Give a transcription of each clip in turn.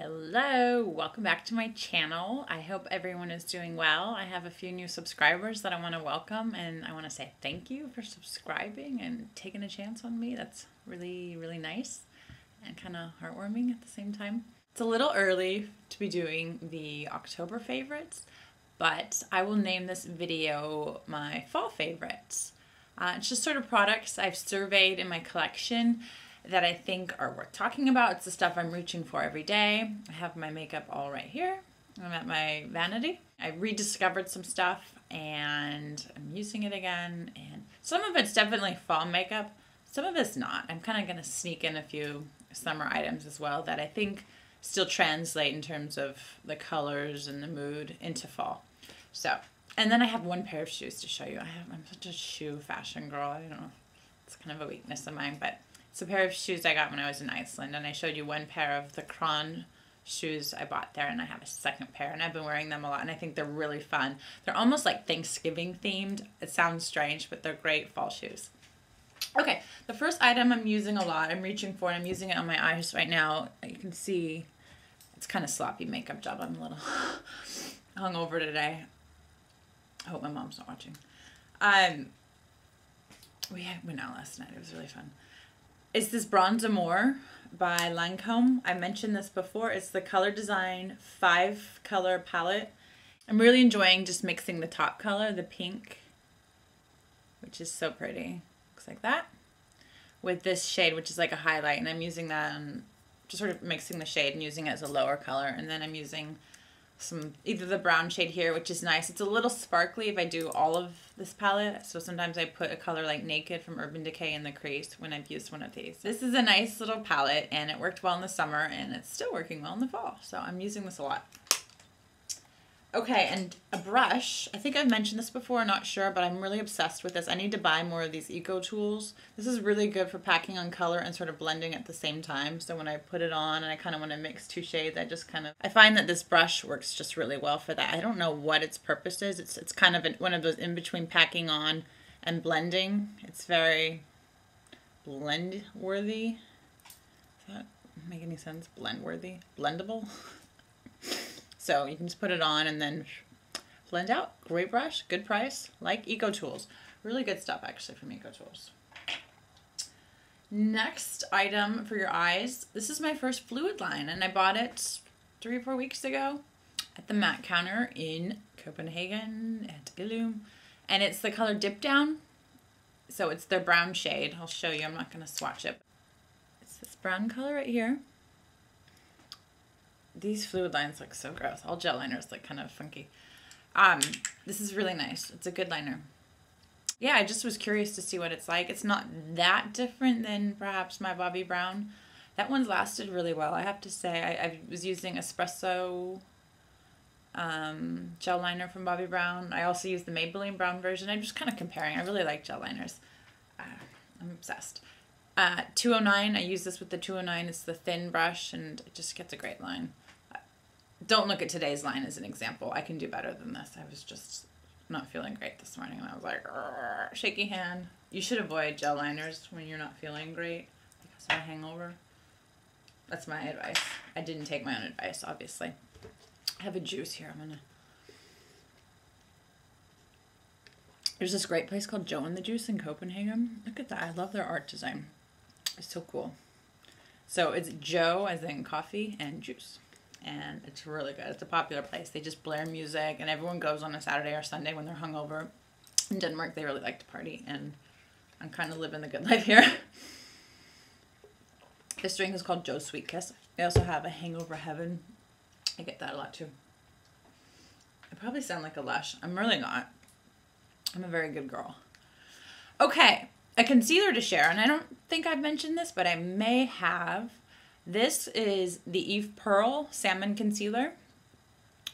Hello, welcome back to my channel. I hope everyone is doing well. I have a few new subscribers that I want to welcome, and I want to say thank you for subscribing and taking a chance on me. That's really, really nice and kind of heartwarming at the same time. It's a little early to be doing the October favorites, but I will name this video my fall favorites. It's just sort of products I've surveyed in my collection that I think are worth talking about. It's the stuff I'm reaching for every day. I have my makeup all right here. I'm at my vanity. I rediscovered some stuff and I'm using it again. And some of it's definitely fall makeup. Some of it's not. I'm kind of going to sneak in a few summer items as well that I think still translate in terms of the colors and the mood into fall. So, and then I have one pair of shoes to show you. I'm such a shoe fashion girl. I don't know. It's kind of a weakness of mine, but it's a pair of shoes I got when I was in Iceland, and I showed you one pair of the Kroner shoes I bought there, and I have a second pair, and I've been wearing them a lot, and I think they're really fun. They're almost like Thanksgiving themed. It sounds strange, but they're great fall shoes. Okay, the first item I'm using a lot, I'm reaching for, and I'm using it on my eyes right now. You can see it's kind of sloppy makeup job. I'm a little hungover today. I hope my mom's not watching. We went out last night. It was really fun. It's this Bronze Amour by Lancome. I mentioned this before. It's the Color Design 5-color palette. I'm really enjoying just mixing the top color, the pink, which is so pretty. Looks like that. With this shade, which is like a highlight. And I'm using that and just sort of mixing the shade and using it as a lower color. And then I'm using either the brown shade here, which is nice. It's a little sparkly if I do all of this palette. So sometimes I put a color like Naked from Urban Decay in the crease when I've used one of these. This is a nice little palette and it worked well in the summer and it's still working well in the fall. So I'm using this a lot. Okay, and a brush. I think I've mentioned this before, not sure, but I'm really obsessed with this. I need to buy more of these eco tools. This is really good for packing on color and sort of blending at the same time. So when I put it on and I kind of want to mix two shades, I find that this brush works just really well for that. I don't know what its purpose is. It's kind of one of those in between packing on and blending. It's very blend worthy. Does that make any sense? Blend worthy? Blendable? So you can just put it on and then blend out. Great brush, good price, like Eco Tools. Really good stuff actually from Eco Tools. Next item for your eyes. This is my first Fluidline and I bought it 3 or 4 weeks ago at the MAC counter in Copenhagen at Illum. And it's the color Dip Down. So it's their brown shade. I'll show you, I'm not gonna swatch it. It's this brown color right here. These fluid lines look so gross. All gel liners look kind of funky. This is really nice. It's a good liner. Yeah, I just was curious to see what it's like. It's not that different than perhaps my Bobbi Brown. That one's lasted really well. I have to say, I was using Espresso gel liner from Bobbi Brown. I also used the Maybelline Brown version. I'm just kind of comparing. I really like gel liners. I'm obsessed. 209, I use this with the 209. It's the thin brush and it just gets a great line. Don't look at today's line as an example. I can do better than this. I was just not feeling great this morning and I was like, shaky hand. You should avoid gel liners when you're not feeling great because of a hangover. That's my advice. I didn't take my own advice, obviously. I have a juice here. There's this great place called Joe and the Juice in Copenhagen. Look at that. I love their art design. It's so cool. So it's Joe as in coffee and juice. And it's really good. It's a popular place. They just blare music and everyone goes on a Saturday or Sunday when they're hungover. In Denmark, they really like to party and I'm kind of living the good life here. This drink is called Joe's Sweet Kiss. They also have a Hangover Heaven. I get that a lot too. I probably sound like a lush. I'm really not. I'm a very good girl. Okay, a concealer to share, and I don't think I've mentioned this, but I may have. This is the Eve Pearl Salmon Concealer,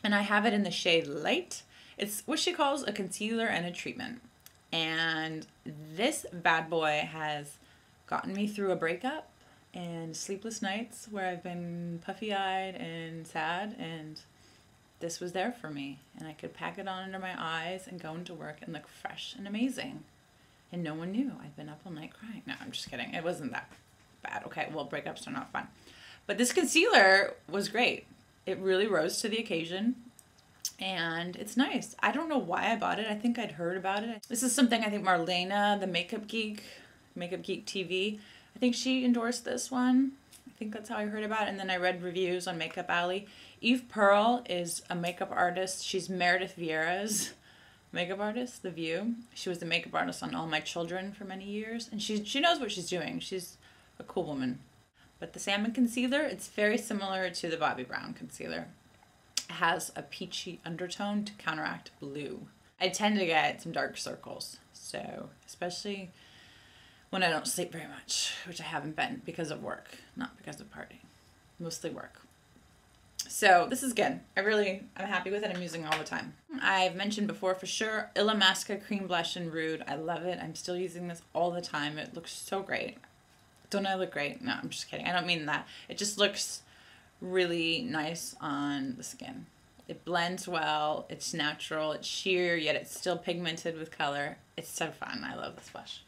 and I have it in the shade Light. It's what she calls a concealer and a treatment, and this bad boy has gotten me through a breakup and sleepless nights where I've been puffy-eyed and sad, and this was there for me, and I could pack it on under my eyes and go into work and look fresh and amazing. And no one knew I'd been up all night crying. No, I'm just kidding. It wasn't that bad. Okay, well, breakups are not fun. But this concealer was great. It really rose to the occasion. And it's nice. I don't know why I bought it. I think I'd heard about it. This is something I think Marlena, the Makeup Geek TV, I think she endorsed this one. I think that's how I heard about it. And then I read reviews on Makeup Alley. Eve Pearl is a makeup artist. She's Meredith Vieira's makeup artist, The View. She was the makeup artist on All My Children for many years. And she knows what she's doing. She's a cool woman. But the Salmon Concealer, it's very similar to the Bobbi Brown Concealer. It has a peachy undertone to counteract blue. I tend to get some dark circles. So, especially when I don't sleep very much, which I haven't been because of work, not because of partying. Mostly work. So this is good. I'm happy with it. I'm using it all the time. I've mentioned before for sure, Illamasqua Cream Blush in Rude. I love it. I'm still using this all the time. It looks so great. Don't I look great? No, I'm just kidding. I don't mean that. It just looks really nice on the skin. It blends well. It's natural. It's sheer, yet it's still pigmented with color. It's so fun. I love this blush.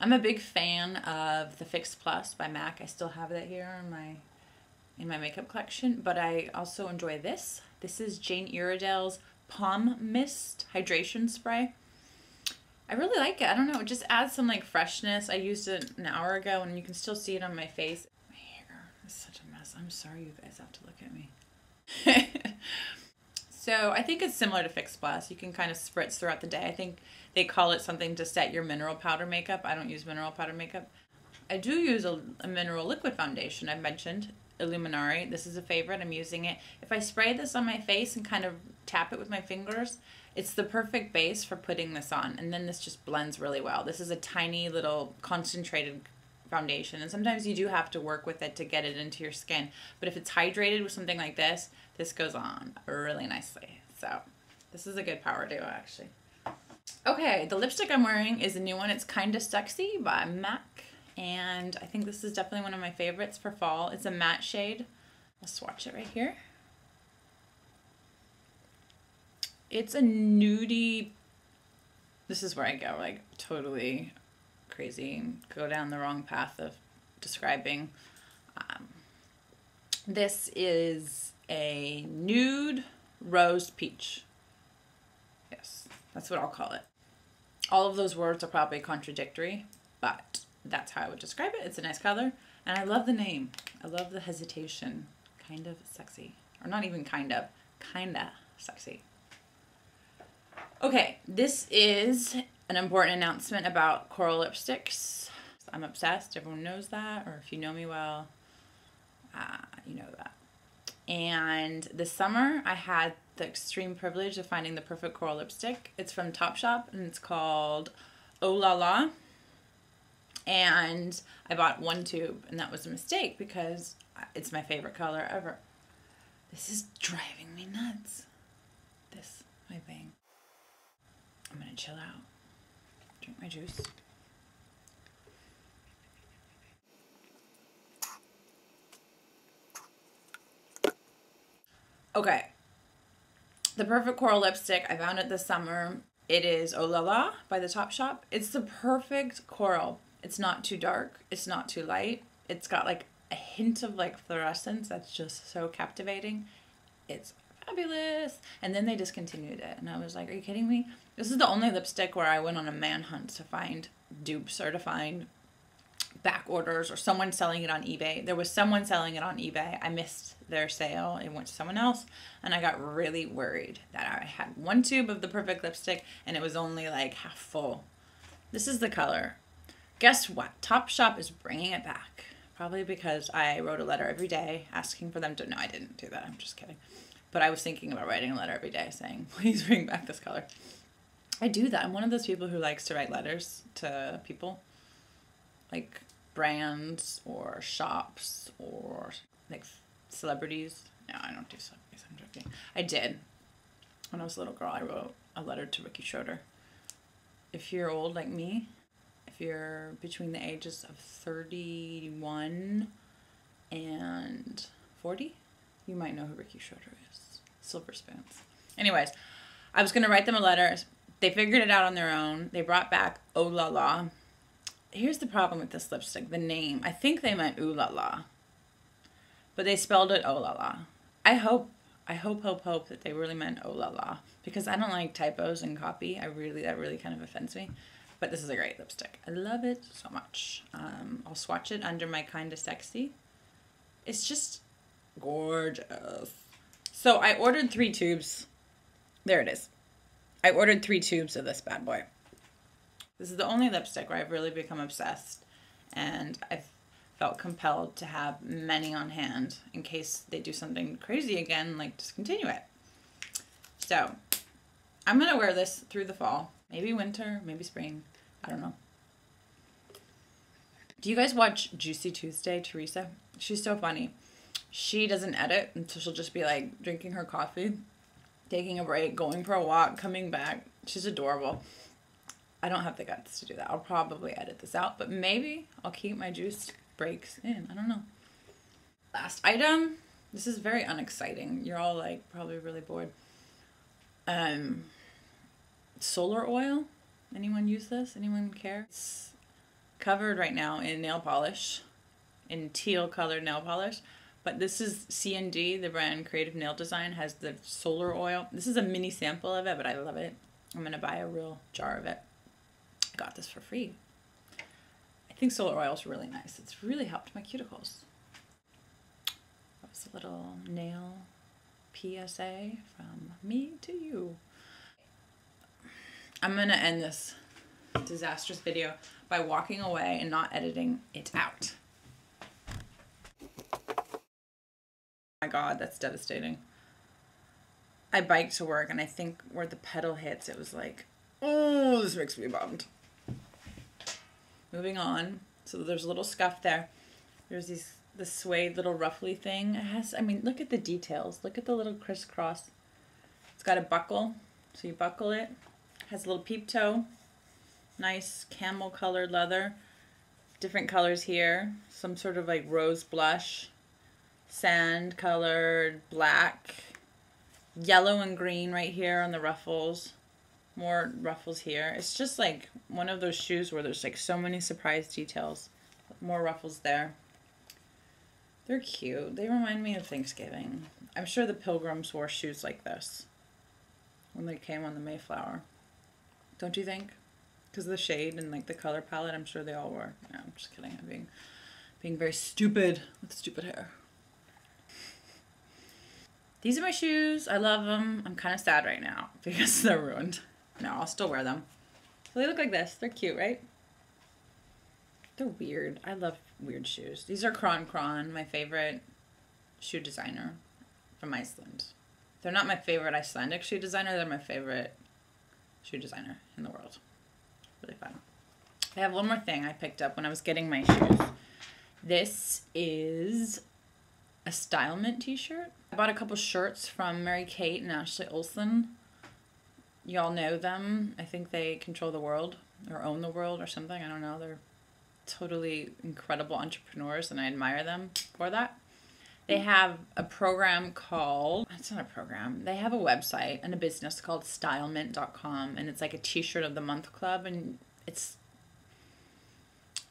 I'm a big fan of the Fix Plus by MAC. I still have that here in my makeup collection, but I also enjoy this. This is Jane Iredale's Pommist Hydration Spray. I really like it. I don't know, it just adds some like freshness. I used it an hour ago and you can still see it on my face. My hair is such a mess. I'm sorry you guys have to look at me. So I think it's similar to Fix Plus. You can kind of spritz throughout the day. I think they call it something to set your mineral powder makeup. I don't use mineral powder makeup. I do use a mineral liquid foundation. I've mentioned Illuminare. This is a favorite. I'm using it. If I spray this on my face and kind of tap it with my fingers, it's the perfect base for putting this on. And then this just blends really well. This is a tiny little concentrated foundation. And sometimes you do have to work with it to get it into your skin. But if it's hydrated with something like this, this goes on really nicely. So this is a good power duo actually. Okay, the lipstick I'm wearing is a new one. It's Kinda Sexy by MAC. And I think this is definitely one of my favorites for fall. It's a matte shade. I'll swatch it right here. It's a nudie. This is where I go like totally crazy and go down the wrong path of describing. This is a nude rose peach. Yes, that's what I'll call it. All of those words are probably contradictory, but that's how I would describe it. It's a nice color, and I love the name. I love the hesitation. Kind of sexy. Or not even kinda sexy. Okay, this is an important announcement about coral lipsticks. I'm obsessed. Everyone knows that, or if you know me well, you know that. And this summer, I had the extreme privilege of finding the perfect coral lipstick. It's from Topshop, and it's called Ohh LaLa. And I bought one tube, and that was a mistake because it's my favorite color ever. This is driving me nuts. This, my thing. I'm gonna chill out. Drink my juice. Okay. The perfect coral lipstick, I found it this summer. It is Ohh LaLa by the Topshop. It's the perfect coral. It's not too dark. It's not too light. It's got like a hint of like fluorescence that's just so captivating. It's fabulous. And then they discontinued it. And I was like, are you kidding me? This is the only lipstick where I went on a manhunt to find dupes or to find back orders or someone selling it on eBay. There was someone selling it on eBay. I missed their sale. It went to someone else. And I got really worried that I had one tube of the perfect lipstick and it was only like half full. This is the color. Guess what? Topshop is bringing it back. Probably because I wrote a letter every day asking for them to... No, I didn't do that. I'm just kidding. But I was thinking about writing a letter every day saying, please bring back this color. I do that. I'm one of those people who likes to write letters to people. Like brands or shops or like celebrities. No, I don't do celebrities. I'm joking. I did. When I was a little girl, I wrote a letter to Ricky Schroeder. If you're old like me, if you're between the ages of 31 and 40, you might know who Ricky Schroeder is. Silver Spoons. Anyways, I was going to write them a letter. They figured it out on their own. They brought back Ohh LaLa. Here's the problem with this lipstick. The name. I think they meant Ooh La La. but they spelled it Ohh LaLa. I hope that they really meant Ohh LaLa, because I don't like typos in copy. That really kind of offends me. But this is a great lipstick. I love it so much. I'll swatch it under my Kinda Sexy. It's just gorgeous. So I ordered 3 tubes. There it is. I ordered 3 tubes of this bad boy. This is the only lipstick where I've really become obsessed, and I've felt compelled to have many on hand in case they do something crazy again, like discontinue it. So I'm gonna wear this through the fall, maybe winter, maybe spring. I don't know. Do you guys watch Juicy Tuesday, Teresa? She's so funny. She doesn't edit, and so she'll just be like drinking her coffee, taking a break, going for a walk, coming back. She's adorable. I don't have the guts to do that. I'll probably edit this out, but maybe I'll keep my juice breaks in. I don't know. Last item. This is very unexciting. You're all like probably really bored. Solar oil. Anyone use this? Anyone care? It's covered right now in nail polish, in teal colored nail polish. But this is C&D, the brand Creative Nail Design, has the solar oil. This is a mini sample of it, but I love it. I'm going to buy a real jar of it. I got this for free. I think solar oil is really nice. It's really helped my cuticles. That was a little nail PSA from me to you. I'm going to end this disastrous video by walking away and not editing it out. Oh my God, that's devastating. I biked to work, and I think where the pedal hits, it was like, oh, this makes me bummed. Moving on. So there's a little scuff there. There's this suede little ruffly thing. It has, I mean, look at the details. Look at the little crisscross. It's got a buckle, so you buckle it. Has a little peep toe. Nice camel colored leather. Different colors here. Some sort of like rose blush. Sand colored, black. Yellow and green right here on the ruffles. More ruffles here. It's just like one of those shoes where there's like so many surprise details. More ruffles there. They're cute. They remind me of Thanksgiving. I'm sure the Pilgrims wore shoes like this when they came on the Mayflower. Don't you think? Because of the shade and like the color palette, I'm sure they all were. No, I'm just kidding. I'm being very stupid with stupid hair. These are my shoes. I love them. I'm kind of sad right now because they're ruined. No, I'll still wear them. So they look like this. They're cute, right? They're weird. I love weird shoes. These are Kron, my favorite shoe designer from Iceland. They're not my favorite Icelandic shoe designer. They're my favorite shoe designer in the world. Really fun. I have one more thing I picked up when I was getting my shoes. This is a Style Mint t-shirt. I bought a couple shirts from Mary Kate and Ashley Olsen. Y'all know them. I think they control the world or own the world or something. I don't know. They're totally incredible entrepreneurs and I admire them for that. They have a program called, it's not a program, they have a website and a business called stylemint.com, and it's like a t-shirt of the month club, and it's,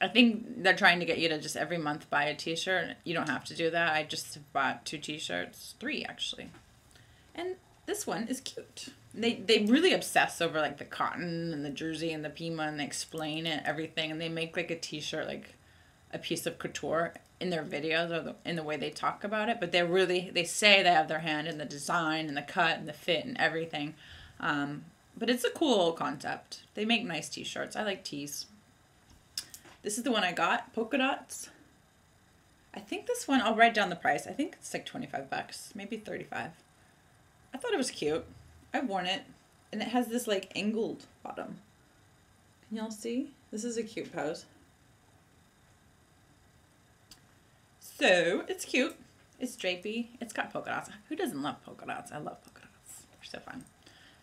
I think they're trying to get you to just every month buy a t-shirt. You don't have to do that. I just bought 2 t-shirts, 3 actually. And this one is cute. They really obsess over like the cotton and the jersey and the Pima, and they explain it, everything, and they make like a t-shirt like a piece of couture in their videos or in the way they talk about it, but they say they have their hand in the design and the cut and the fit and everything. But it's a cool concept. They make nice t-shirts. I like tees. This is the one I got, Polka-dots. I think this one, I'll write down the price. I think it's like 25 bucks, maybe 35. I thought it was cute. I've worn it, and it has this like angled bottom. Can y'all see? This is a cute pose. So, it's cute. It's drapey. It's got polka dots. Who doesn't love polka dots? I love polka dots. They're so fun.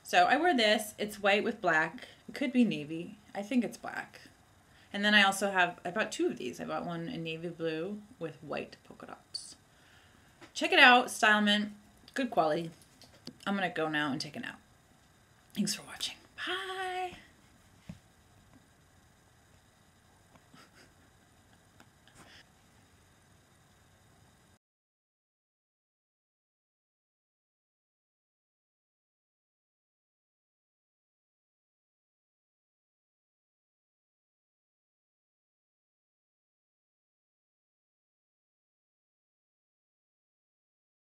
So, I wear this. It's white with black. It could be navy. I think it's black. And then I also have, I bought 2 of these. I bought one in navy blue with white polka dots. Check it out. Style Mint. Good quality. I'm going to go now and take a nap. Thanks for watching. Bye.